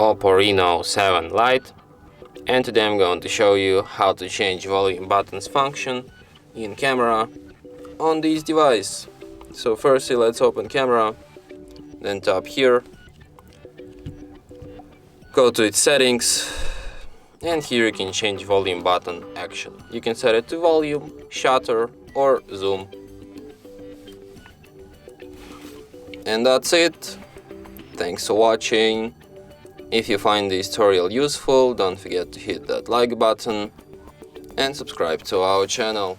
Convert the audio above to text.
Oppo Reno 7 Lite, and today I'm going to show you how to change volume buttons function in camera on this device. So firstly, let's open camera, then tap here, go to its settings, and here you can change volume button action. You can set it to volume, shutter or zoom. And that's it. Thanks for watching. If you find this tutorial useful, don't forget to hit that like button and subscribe to our channel.